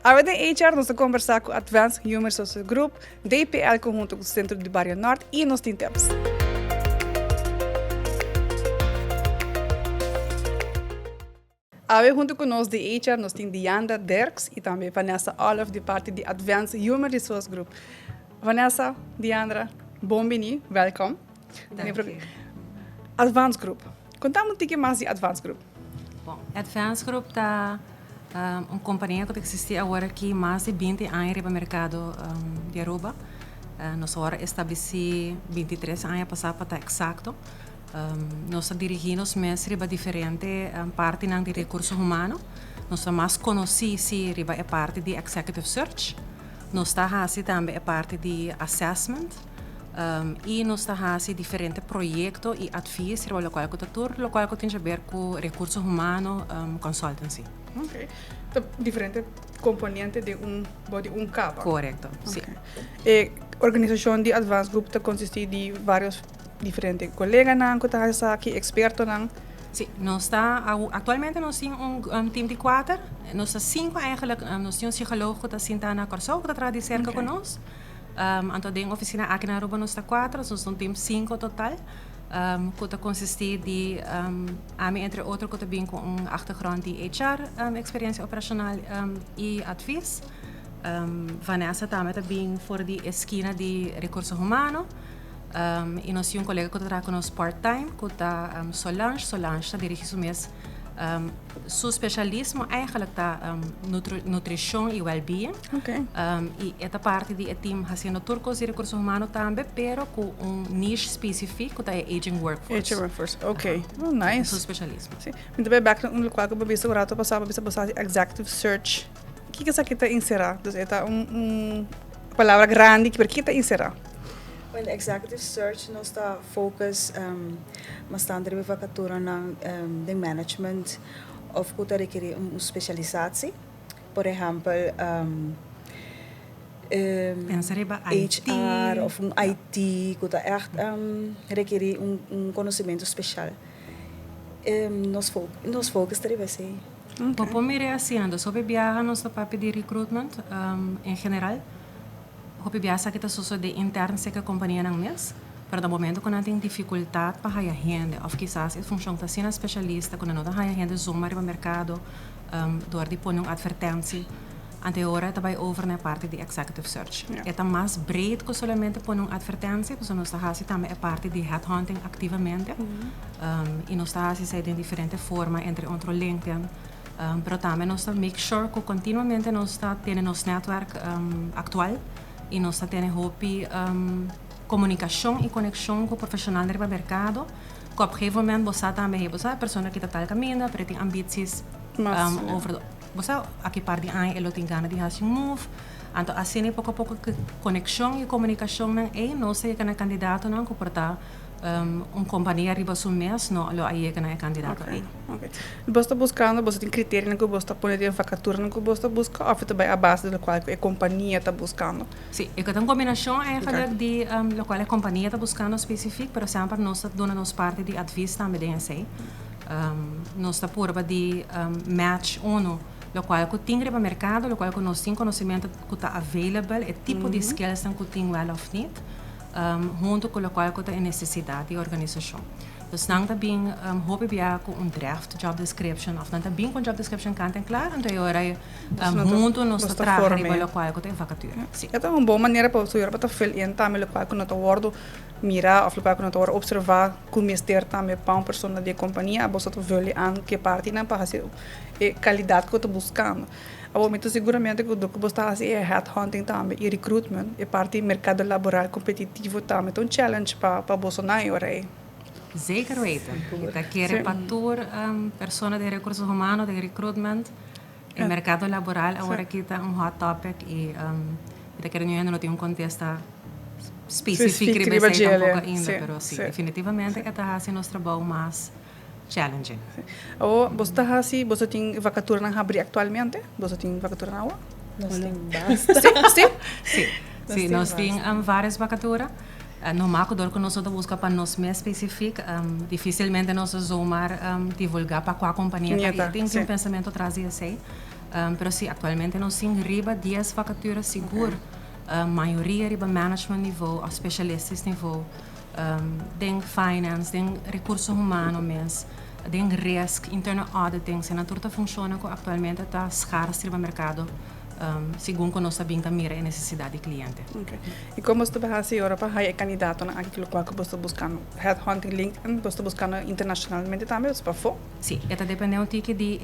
A de HR nós conversar com Advanced Human Resources Group, DPL conjunto com o Centro de Barrio Norte e nos tips. Awe junto conosco de HR, nós temos Diana Derks e também Vanessa Olive, de parte de Advanced Human Resource Group. Vanessa, Diana, bem-vindo, welkom. Advanced Group. Conta-me um pouquinho mais de Advanced Group. Bom, Advanced Group está uma companhia que existe agora aqui mais de 20 anos no mercado de Aruba. Nós agora estabeleci 23 anos passar para estar exato. Nós dirigimos mais riba diferente parte de recursos humanos. Nós mais conhecidos riba é parte de executive search. Nós fazemos também a parte de assessment. E nós fazemos diferentes projetos e advies riba local que tem a ver com recursos humanos consultancy. Ok. Então, diferentes componentes de um capa. Correto, sim. E a organização de Advanced Group consiste de vários diferentes colegas que estão aqui, expertos. Sim, atualmente nós temos time de 4. Nós temos 5 eigenlijk. Nós temos um psicólogo que está na Corso, que está de cerca conosco. Então, em oficina aqui na Aruba nós temos 4, nós temos um time 5 total. Que consiste de, entre outros, que também com achtergrond de HR, experiência operacional e advies. Vanessa também voor de esquina de recursos humanos. E nós temos colega que está conosco part-time, que está Solange está dirigindo mesmo. Seu especialismo eigenlijk está nutrição e well-being. Okay. E esta parte do time fazendo turcos e recursos humanos também, pero com niche específico que é aging workforce. Aging workforce, ok. Oh, nice. Seu especialismo. Sim. Muito bem, background no qual eu vou agora passar para executive search. O que você quer inserir? Então, uma palavra grande, por que está inserir? Well, executive search nós está focus mas está de vacatura na de management of que requer uma especialização, por exemplo, HR of IT que echt requer conhecimento especial. Nós focus daí vai ser. Por me reaciando sobre viajar nossa parte de recruitment em geral. Hopi biasa kita sucede intern seca companhia ng mes, pero no momento quando tem dificuldade para hire gente, ou quizás é função da sina especialista quando não hire gente zomaar no mercado, door de pôr advertência, ante hora também over na parte de executive search. É mais breed que somente pôr advertência, porque nós fazemos também a parte de headhunting ativamente, e nós fazemos em diferentes formas entre outro LinkedIn. Pero também nós make sure que continuamente nós temos nosso network atual. E nós temos comunicação e conexão com o profissional do mercado, que a um momento você também é a pessoa que está no caminho, mas tem ambições over você aqui parte de ano ele tem ganas de fazer move, então assim pouco a pouco conexão e comunicação não é nós é que candidato não que portar companhia arriba su mês não lo aí que não é candidato aí. Okay. Você está buscando, você tem critérios que você está pondo em vacatura que você está buscando, ou também a base da qual a companhia está buscando? Sim, é que tem combinação eigenlijk de lo qual a companhia está buscando específico, por exemplo, nós damos parte de advies também assim. Nós está por de match uno, lo qual que tem no mercado, lo qual que nós tem conhecimento que está available, é tipo de skills que tem well of need. Junto com o qual que tem necessidade da organização. Então, também houve com draft job description, ou também com job description cantam claro, então agora junto nós trabalhamos o qual que tem vacatura. É uma boa maneira para o senhor para fill in também o qual que não está word mirar, ou o qual que não está observar como estar também para uma pessoa da companhia, você está vendo an que parte não para fazer a qualidade que está buscando. Muito seguramente que o que você está fazendo é headhunting também e recruitment, é parte do mercado laboral competitivo também, então challenge para você na hora. Zeker weten. Dat quer para tour pessoas de recursos humanos, de recruitment, o mercado laboral agora aqui está hot topic e da quer não tem contexto específico que vai ser pouco ainda, mas sim, definitivamente está fazendo nosso trabalho mais challenging. Você tem vacatura na abrir atualmente? Você tem vacatura na rua? Nós temos bastante. Sim, nós temos várias vacaturas. Normal que nós buscamos para nós mais específico, dificilmente nós zoomar divulgar para qual companhia tem um pensamento atrás disso. Pero sí, actualmente nós temos riba 10 vacaturas seguro. Maioria riba management niveau, a specialistas niveau, den finance, den recursos humanos mesmo, den risk, internal auditing, se naturalmente funciona que atualmente está escasso riba mercado, segundo que nós sabemos a mira a necessidade do cliente. Okay. E como você vai fazer agora para o candidato naquilo que você está buscando? Headhunting LinkedIn, você está buscando internacionalmente também, ou para fora? Sim, isso depende um pouco de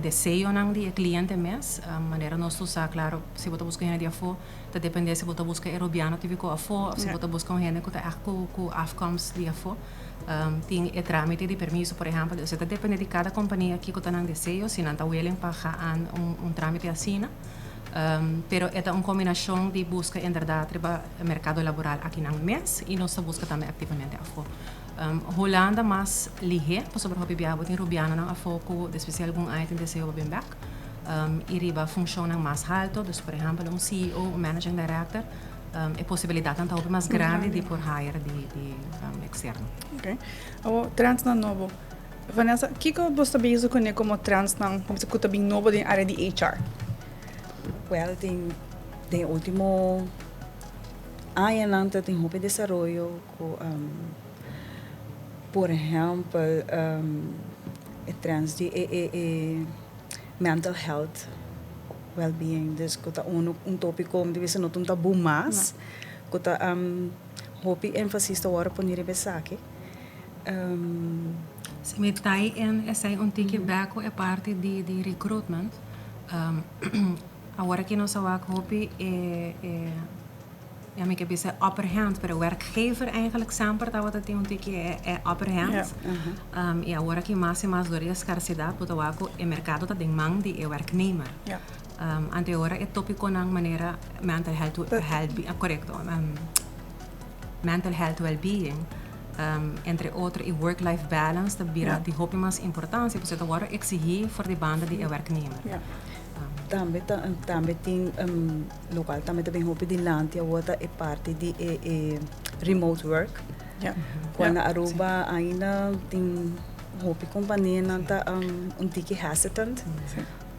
desejo do cliente mesmo. Maneira nós usar, claro, se você busca gente de fora, isso depende se você busca europeano que fica fora, se você busca gente que está com afkomst de fora. Tem o trâmite de permiso, por exemplo, isso depende de cada companhia que está no desejo, se não está willing para pagar trâmite assim. Pero é uma combinação de busca em verdade no mercado laboral aqui no mês e nós busca também ativamente a fora. Holanda mais lige, por sobre hobby biabo tem rubiana na foco, de especial algum item desejo bem back. E riba funciona mais alto, dus por exemplo CEO, managing director, é possibilidade então mais grande de por hire de externo. Ok. O trans na novo. Vanessa, que você bisa com como trans na como se kuta bem novo de área de HR? Well, tem último ano nanta tem hobby desenvolvimento com por exemplo, trans de mental health, well-being, dus kota tópico onde você não tem tabu mais, kota hopi ênfase está agora por nire besake. Se me tai en essa tique back é parte de recruitment. Agora que nós hopi ja, ik heb gezegd upper hand, maar de werkgever eigenlijk sempre dat wat een tikje upper hand. E agora que mais e mais doria escassidade, porque o mercado está demandando de werknemer. Ante agora é tópico na maneira mental health correcto, mental health well-being, entre outros e work-life balance, dat bira die hoop mais importância, porque agora exigir voor de banda de werknemer. Também tem local também também hobby de land a outra é parte de remote work. Quando a Aruba ainda tem hobby companhia nanta tique hesitant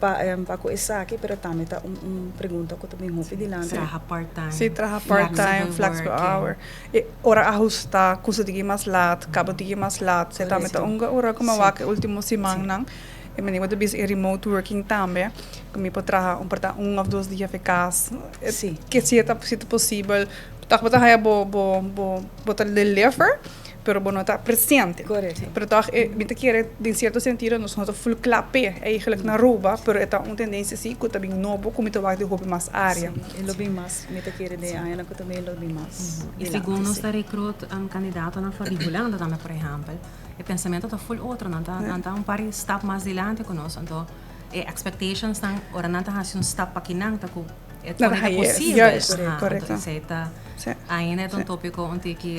para começar aqui, pero também tá pergunta que também hobby de land. Trabalha part-time. Sim, trabalha part-time, flexible hour. E hora ajusta, custo de mais lat, cabo de mais lat. Você também tá hora como a último semana. E me lembro de remote working também, que me pode trabalhar para 1 ou 2 dias eficaz. Que se é possível, tá para trabalhar botar de lever, pero não está presente. Correto. Pero tá, me te quer de certo sentido nós não full clape, eigenlijk na Aruba, pero é uma tendência assim que também novo, como te vai de hobby mais área. Sim, lobby mais, me te quer de ainda que também lobby mais. E segundo nós está recruit candidato na fora de Holanda também, por exemplo. O pensamento está full outro, não está par step mais adiante conosco, então expectations não, ora não está fazendo step aqui não, tá com é possível, correto. Ainda é tópico onde que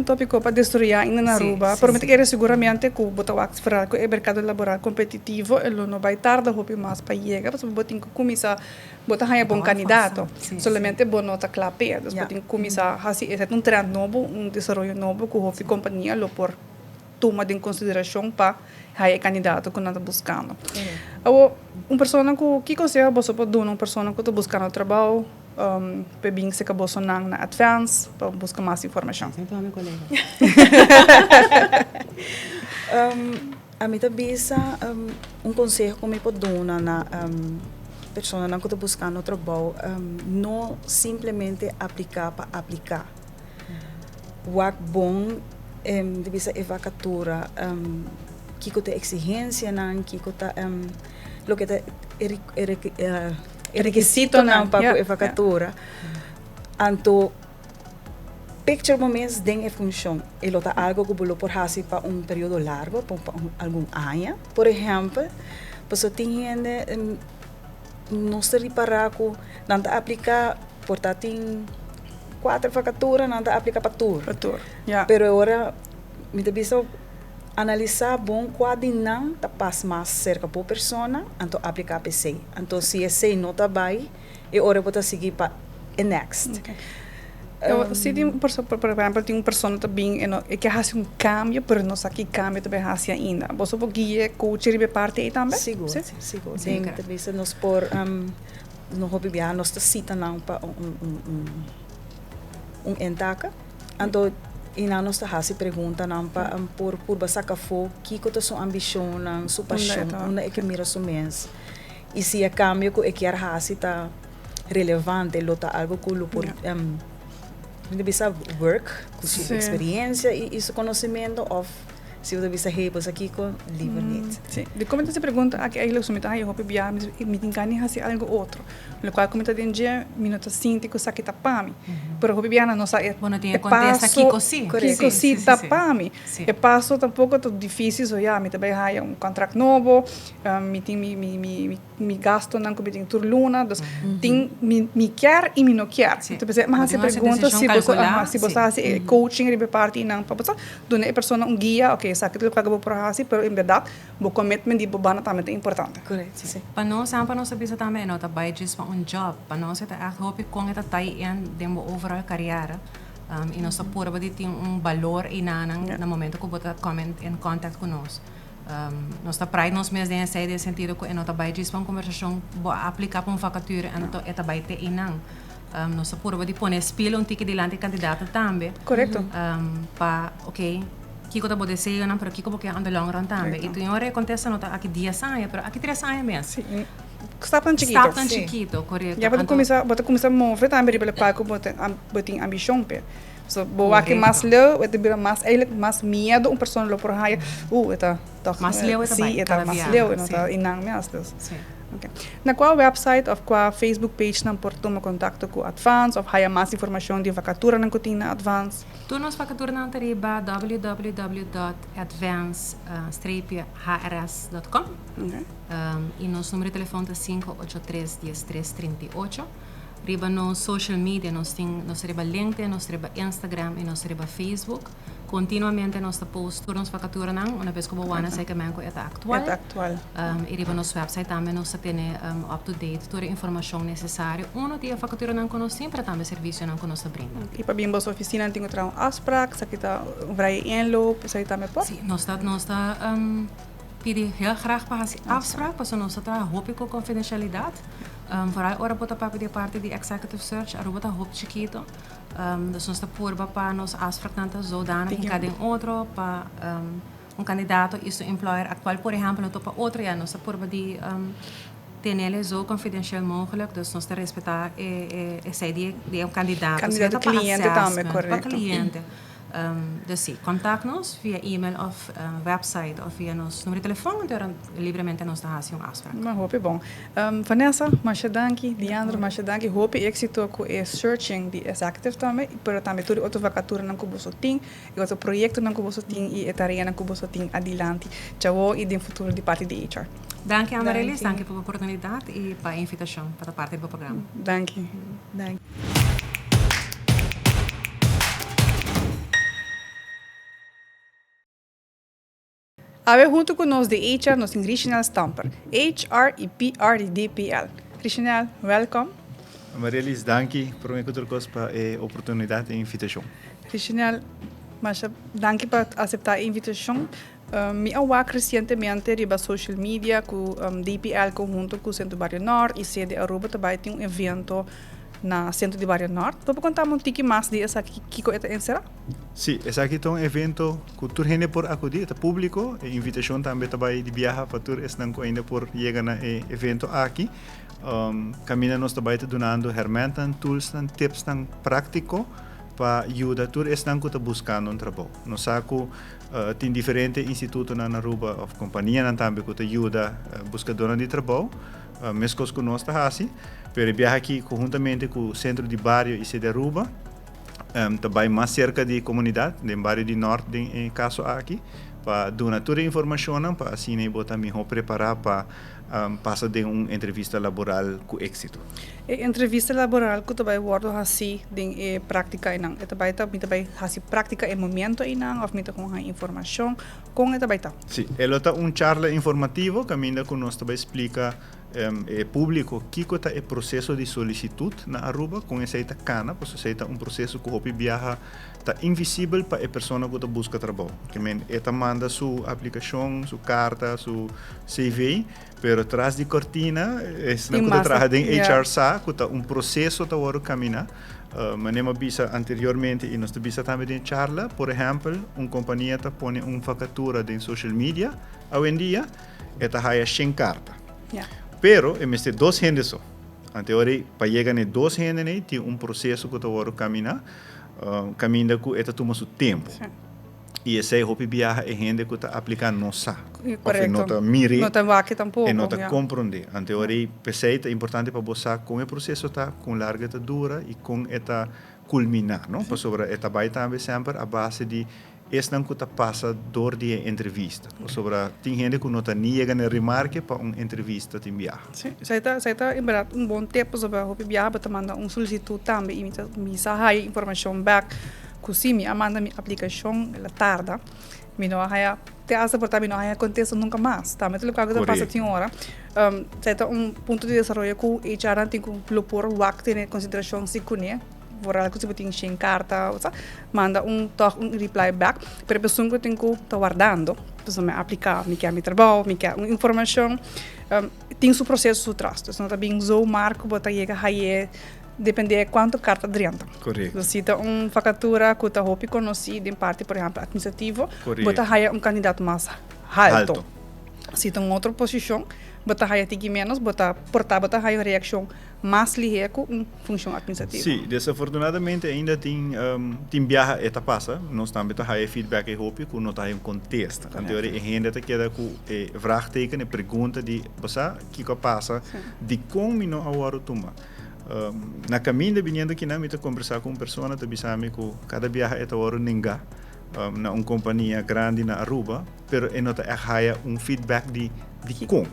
tópico para destruir ainda na Aruba, mas me quer seguramente que botar para o mercado laboral competitivo, ele não vai tardar muito mais para chegar, porque botem que começar botar aí bom candidato, solamente bom nota clape, então botem que começar assim, é trend novo, desenvolvimento novo que a companhia lo por toma em consideração para o candidato que nós estamos buscando. Uma pessoa que conselho você pode dar uma pessoa que está buscando trabalho, para bem se acabou sonando na advance, para buscar mais informação. Então, meu colega. A mim também conselho que eu pode dar na pessoa que está buscando trabalho, não simplesmente aplicar para aplicar. O bom deve ser vacatura, que tem exigência não, que tem lo que requisito não para a vacatura. Então, picture momentos tem função. Ele está algo que você pode fazer para período largo, por algum ano. Por exemplo, você tem gente não se reparar que não está aplicar por tem 4 vacaturas, não está aplicar para tour. Pero agora me deve analisar bom qual não está passa mais cerca por pessoa, então aplicar para sei. Então se esse não está bem, e agora vou seguir para next. Se tem por exemplo, tem uma pessoa também que faz cambio, mas não sabe que cambio também faz ainda. Você pode guiar coach e parte aí também? Seguro. Tem talvez nós por no hobby bia nós te cita não para entaca. Então ina nós te hasi pergunta não para por basaka fo que que sua ambição, sua paixão, uma é que mira sua mens. E se a cambio que é que hasi tá relevante, lota algo que por você bisa work, com sua experiência e seu conhecimento of se você bisa hebos aqui com livre niet. Sim. De como você pergunta aqui aí los mita eu hope bia me engane hasi algo outro. No qual como tem dia minuto sinti que sakita pami. Pero hope bia não sa bueno tinha contesta aqui cosi. Kiko si tapami. E passo tampouco tão difícil so me também há contrato novo, me tem me gasto não como tem turluna, dos tem me quer e me não quer. Então você mas você pergunta se você hasi coaching ribe parte não para você dona pessoa guia, ok, sabe que eu por hasi, pero em verdade o commitment de bobana também é importante. Correto, sim. Para nós sabisa também não tá budget para um job, para nós é hope com esta tai em demo overall carreira. E nós pura de ter valor no momento que você comment em contato conosco. Nós tá pride nós mesmos em esse sentido que nós tá budget para uma conversação aplicar para uma vacatura e nós tá budget nós pura de pôr espelho ticket delante candidato também. Correto. Para ok Kiko tá pode ser não, pero Kiko porque anda long run também. E tu agora acontece não tá aqui 10 anos, pero aqui 3 anos mesmo. Sim. Está tão chiquito. Correto. Já bota começar a mover também pelo qual botem ambição pe. So boa que mais leu, é de mais mais medo pessoa lo por raia. Eta mais leu eta sim, eta mais leu, não tá inang mesmo. Sim. Okay. Na qual website of qual Facebook page não pode tomar contato com Advance of haya mais informação de vacatura na cotina Advance? Tu nos vacatura na teriba www.advance-hrs.com. E nosso número de telefone é 583-10338. Riba nos social media, nós temos LinkedIn, nós temos Instagram e nós temos Facebook. Continuamente nós postamos nos vacatura uma vez que o Boana sei que manco é atual. E riba nosso website também nós temos up to date toda a informação necessária. De vacatura não conosco sempre também serviço não conosco brinda. E para bem boa oficina tem outra afspraak, se kita vai inloop, se também pode? Sim, nós pedir heel graag para essa afspraak, porque nós hoop com confidencialidade. Vooral ora bota para de parte de executive search, aruba tá hoop chiquito. Dus nós purba para nos afspraak nanta zodanig em cada outro para candidato isso employer atual, por exemplo, no topa outro ano, nós purba de ter zo confidencial mogelijk, dus nós respeitar essa ideia de candidato. Candidato cliente também, correto. Para cliente. Dus sim, contact-nos via e-mail of website of via nosso número de telefone, então livremente nós temos uma afspraak. Maar hoop bom. Vanessa, Mashadanki, Diandra, Mashadanki, hoop êxito com o searching de executive também, pero também tudo outra vacatura não que você tem, e outro projeto não que você tem e tarefa não que você tem adiante. Tchau e de futuro de parte de HR. Dank je Amarelys, dank je pela oportunidade e pela invitação para parte do programa. Dank je. Awe junto conosco de HR, nós temos Richinel Stamper, HR e PR de DPL. Richinel, welcome. Amarelys, danke por me encontrar para a oportunidade e invitação. Richinel, danke por aceitar a invitação. Me awak recentemente riba social media com DPL conjunto com o Centro Barrio Norte e sede Aruba também tem evento na Centro de Barrio Norte. Pode contar um pouquinho mais de essa Kiko eta encerra? Sim, esse aqui é um evento que tu gente por acudir, é público, e invitação também também de viajar para tu estão ainda por chegar na evento aqui. Caminha nós também donando ferramentas, tools, tips práticos para ajudar tu estão buscando um trabalho. Nós saco tem diferentes institutos na Aruba ou companhias também que ajuda buscadores de trabalho. Mesmo que nós está assim. Pero viaja aqui conjuntamente com o Centro de Barrio e Sede Aruba, também mais cerca da comunidade, do Barrio de Norte, em caso aqui, para dar toda a informação, para assim eu também preparar para passar de uma entrevista laboral com êxito. E entrevista laboral que também wordo assim de prática e não, também assim prática em momento e não, ou mita com a informação com também tá. Sim, ela tá charla informativo, caminha com nós também explica público que está o processo de solicitude na Aruba com essa cana, pois esse é um processo que hopi viaja está invisível para a pessoa que busca trabalho. Que ela manda sua aplicação, sua carta, seu CV, pero atrás de cortina não que trabalha em HR sa, que está um processo que está caminhar. Manemos bisa anteriormente e nós bisa também em charla, por exemplo, uma companhia está põe uma vacatura em social media, hoje em dia, esta haya 100 carta. Pero, este dois gente só. Anteori, para chegar em dois gente, tem um processo que está caminhar, caminha que esta toma seu tempo. E esse é o que viaja é gente que está aplicando nossa. Correto. Não está mire. Não está aqui tampouco. E não está compreender. Anteori, pensei é importante para você com o processo está com larga dura e com esta culminar, não? Para sobre esta vai também sempre a base de não que está passa dor de entrevista. Sobre tem gente que não está nem chegando a remarque para uma entrevista de viaja. Sim, você está em verdade bom tempo sobre o viaja para mandar solicitude também e me sai informação back. Se me manda minha aplicação, ela tarda, me não há te asa por também não há acontece nunca mais, tá? Mas o que está passa tem hora, certo ponto de desenvolvimento que o HR tem que propor o acto em consideração se conhece, por algo que se tem sem carta, manda reply back, para a pessoa que tem que estar guardando, pessoa me aplicar, me quer me trabalho, me quer uma informação, tem seu processo atrás, então não está bem o marco, botar chega aí depende de quanto carta adianta. Correto. Se tem uma vacatura que está hopi conhecida em parte, por exemplo, administrativo, bota haya um candidato mais alto. Se tem outra posição, bota haya tiki menos, bota haya reação mais ligeira com uma função administrativa. Sim, desafortunadamente ainda tem viaja esta passa, nós também haya feedback e hopi que não está em contexto. Anterior a gente está queda com vraagteken e pergunta de, você que passa, de como não agora toma. Na caminho vindo aqui na mita conversar com uma pessoa que bisame que cada viagem é hora ninguém na uma companhia grande na Aruba, pero não está haya um feedback de como.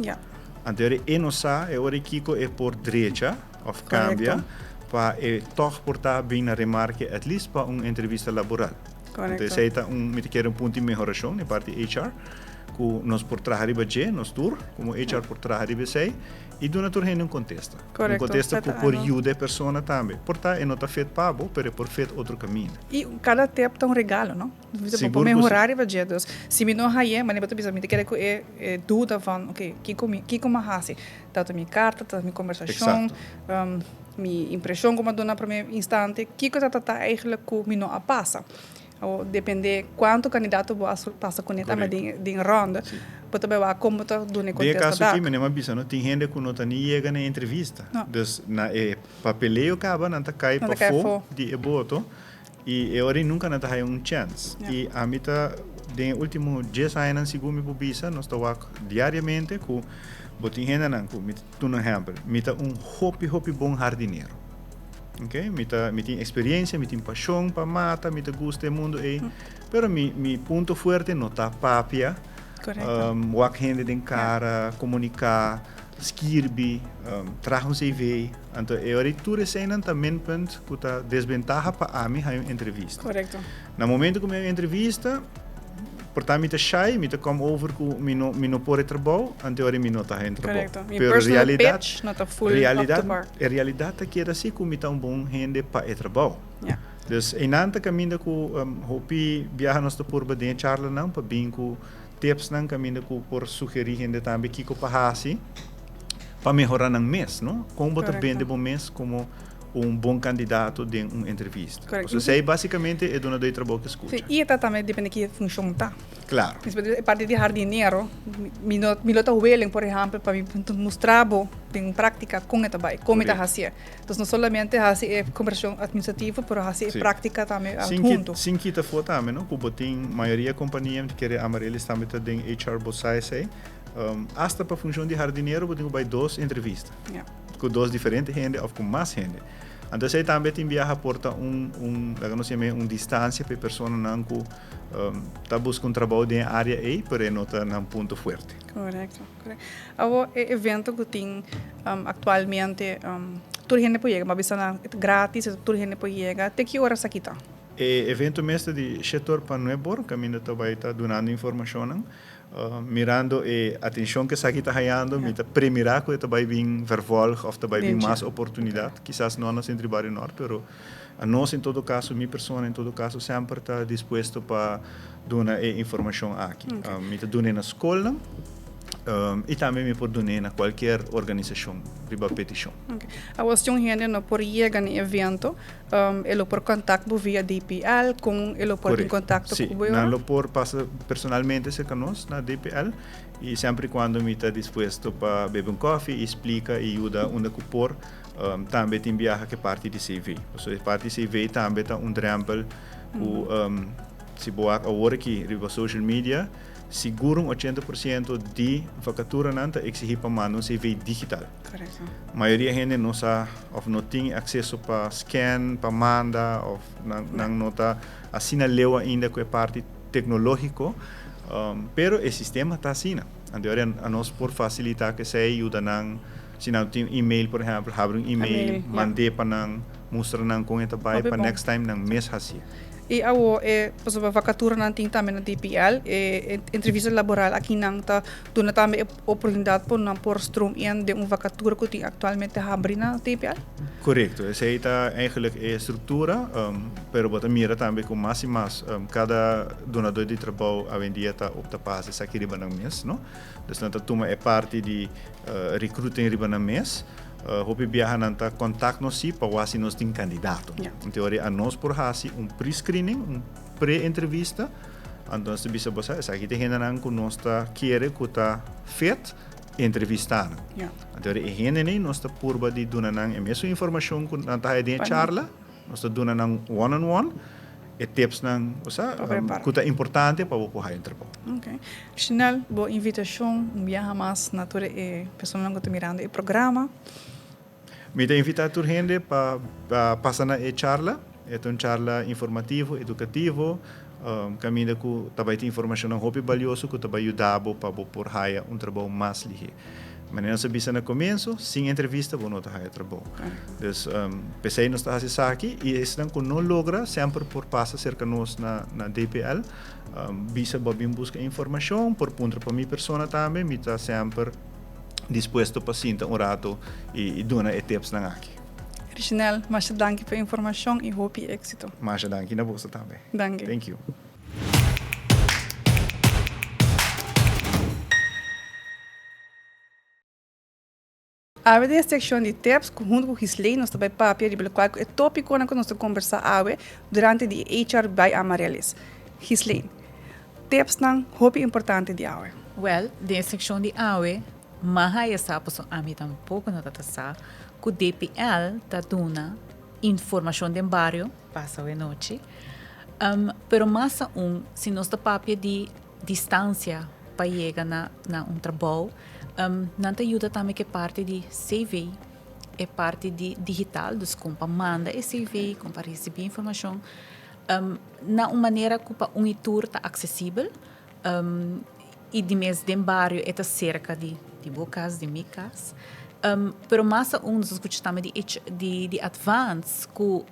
Anterior não sabe é hora que é por direita ou cambia para toch portar bem na remarque at least para uma entrevista laboral. Então esse é mita quer ponto de melhoração na parte HR que nós por trabalhar budget nós tour como HR por trabalhar budget e do natureza em um contexto. Um contexto que por ajuda a pessoa também. Portanto, não está feito para mas por feito outro caminho. E cada tempo tem regalo, não? Para melhorar o budget. Se me não há, mas eu me quero que é dúvida van, ok, que como hace? Tanto minha carta, tanto minha conversação, minha impressão como dona para mim instante, que coisa está eigenlijk que me não passa. Ou depende quanto candidato passa com ele também de ronda, pode ver como está do negócio. De caso aqui, mas avisa, não tem gente que não está nem chega na entrevista. Então, na papeleo acaba não está cai para fora de voto e eu nunca não está uma chance. E a mim tá de último 10 anos segundo me publica, nós estamos diariamente com botin gente não, com tu não exemplo, me tá hopi bom jardineiro. Okay? Me tem experiência, me tem paixão para mata, me gosta do mundo aí. Pero mi ponto forte não tá papia, wak gente den cara, comunicar, escrever, trazer um CV. Então, eu tudo isso ainda também ponto que tá desvantagem para mim a entrevista. Correto. No momento que eu entrevista, portanto, me tá shy, me tá come over que me não pode trabalhar, anterior me não está em trabalho. Correto. Pero realidade, não tá full a realidade é que era assim que me tá bom gente para o trabalho. Então, em nanta caminho que hopi viaja nós por bem charla não para bem que tips não caminho que por sugerir gente também que para assim para melhorar no mês, não? Como botar bem de bom mês como bom candidato de uma entrevista. Correto. Isso aí basicamente é dona do trabalho que escuta. Sim, e também depende de que função tá. Claro. A parte de jardineiro, me lota willing, por exemplo, para mostrar em prática como está vai, como está fazendo. Então não somente fazer conversão administrativa, mas fazer prática também junto. Sim, que está fora também, não? Porque tem maioria companhia que quer Amarelys também tem HR bosai sei. Hasta para função de jardineiro, eu tenho vai 2 entrevistas. Com 2 diferentes gente ou com mais gente. Então, aí também tem viaja porta uma distância para a pessoa não que está buscando trabalho em área aí, mas não está num ponto forte. Correto. O evento que tem atualmente, toda gente pode chegar, mas é grátis, toda gente pode chegar. Até que horas aqui está? Evento mestre de setor para Nuebor, caminho também está dando informação. mirando a atenção que está ganhando, mita premirar que vai vir vervolg of vai vir mais oportunidade, quizás não nós entre vários nós, pero a nós em todo caso, minha pessoa em todo caso sempre está disposto para dar informação aqui. Mita dar na escola e também me pode dar na qualquer organização, riba petição. A questão é não por chegar no evento, ele por contato via DPL, com ele por em contato com você. Não por passa personalmente se conosco na DPL e sempre quando me está disposto para beber um café, explica e ajuda onde que por também tem viaja que parte de CV. So parte de CV também está drempel se boa agora aqui riba social media seguro 80% de vacatura não exige para mandar um CV digital. Correto. A maioria da gente não sabe ou não tem acesso para scan, para mandar ou não está assim leu ainda com a parte tecnológica, pero o sistema está assim. Agora a nós por facilitar que se ajuda não se não tem e-mail por exemplo, abre um e-mail, mande para não mostrar não com esta para next time não mês assim. E a vacatura não tem também na DPL, entrevista laboral aqui não está dando também oportunidade para não pôr stroom in de vacatura que tem atualmente abre na DPL? Correto, essa está eigenlijk a estrutura, pero bota mira também com mais e mais, cada donador de trabalho a vendia está opta para essa aqui riba no mês, não? Então toma é parte de recruiting riba no mês. Hopi viaja nanta contact nos si para wasi nos tem candidato. Em teoria a nós por hasi pre-screening, pre-entrevista. Então se bisa bosa essa aqui tem nan com nós tá querer que tá fet entrevistar. Em teoria e gente nós tá purba de dunanan mesmo informação com nanta de charla, nós tá dunanan one on one. E tips nan bosa que tá importante para o poder trabalho. Okay. Final, boa invitação, viaja mais na tua pessoa que está mirando o programa. Me te invitar a gente para passar na charla, é uma charla informativo, educativo, caminho que também tem informação não hobby valioso que também ajuda para por haya trabalho mais ligeiro. Mas não se bisa no começo, sem entrevista, vou não haya trabalho. Então, pensei nos está assim aqui e isso que não logra sempre por passar cerca nós na DPL, bisa bem busca informação por ponto para minha pessoa também, me está sempre disposto para sentar rato e dar tips na aqui. Original, mas danke pela informação e hope êxito. Mas danke na bolsa também. Danke. Thank you. A seção de tips, junto com o Gisley, nós também papel de qual é tópico que nós conversar durante de HR by Amarelys. Gisley, tips não hope importante de awe. Well, de seção de awe Mahaya sa so ami tampouco não tá que o DPL tá dando informação de barrio passa a noite pero massa se nós tá papia de distância para chegar na trabalho não te ajuda também que parte de CV é parte de digital dos compa manda e CV compa receber informação na uma maneira que o tour tá acessível e de mês de barrio é tá cerca de bocas, de micas. Pero massa nos escutamos de advance que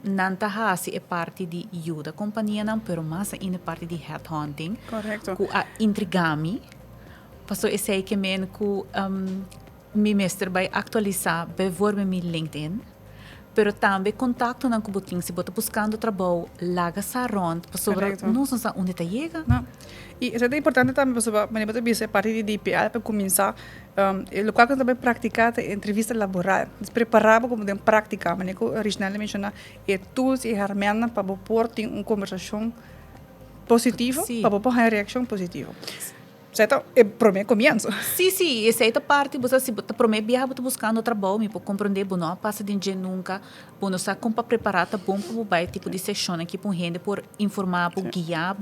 não tá é parte de ajuda companhia não, pero massa é parte de headhunting. Correto. Que a intrigami. Passou esse aí que men que mi mestre vai atualizar bevorme mi LinkedIn. Pero também contato não com botin se bota buscando trabalho laga sa rond para sobre não só onde tá chega. Não. E isso é importante também para mas bota bisa parte de DPL para começar o qual também praticar a entrevista laboral. Preparar como de prática, mas que originalmente menciona é tools e ferramentas para pôr uma conversação positiva, para pôr uma reação positiva. Certo? É para mim começo. Sim, essa é a parte, você se para mim viajar buscando trabalho, me para compreender, não passa de dia nunca, não sabe como para preparar, tá bom para vai tipo de sessão aqui para gente por informar, por guiar,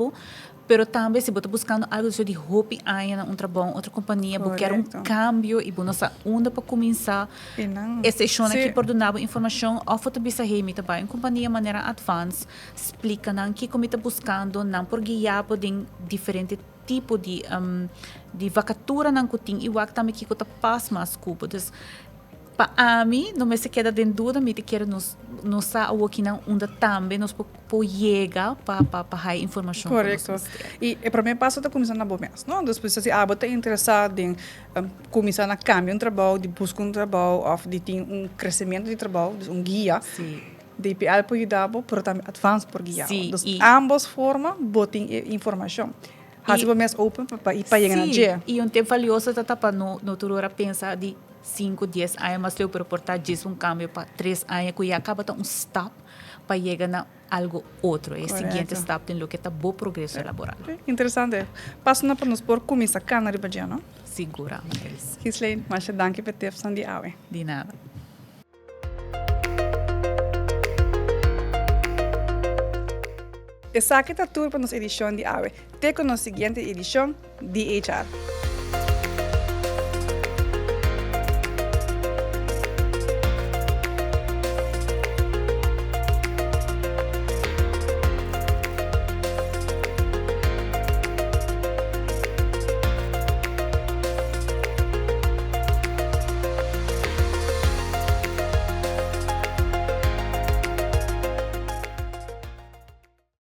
pero também se você buscando algo de hobby aí um trabalho, outra companhia, porque quer cambio e não sabe onde para começar. Essa sessão aqui por donar informação, ou foto bisa me tá bem, companhia maneira advance, explica não que como está buscando, não por guiar por diferente tipo de vacatura não que tem e o também que está passa mais cubo. Pa ami, não me se queda em dúvida, me te quero nos sa o aqui não onde também nos po chega para a informação. Correto. E para mim passa a começar na boa mês, não? Depois se a bota interessado em começar a cambiar trabalho, de buscar trabalho, ou de ter crescimento de trabalho, um guia. Sim. DPL pode ajudar, mas também advance por guiar. Sim, Então, ambas formas botem informação. Há se mês open para ir para chegar na dia. E tempo valioso tá para no turora pensar de 5, 10 anos, mas eu proportar disso cambio para 3 anos, que acaba de stop para chegar na algo outro. É o seguinte step tem lo que está bom progresso laboral. Interessante. Passa para nos por começar a cana de badia, não? Segura, Amarelys. Gislaine, mas danke por ter de awe. De nada. Essa aqui é a tour para nossa edição de awe. Até com a seguinte edição de HR.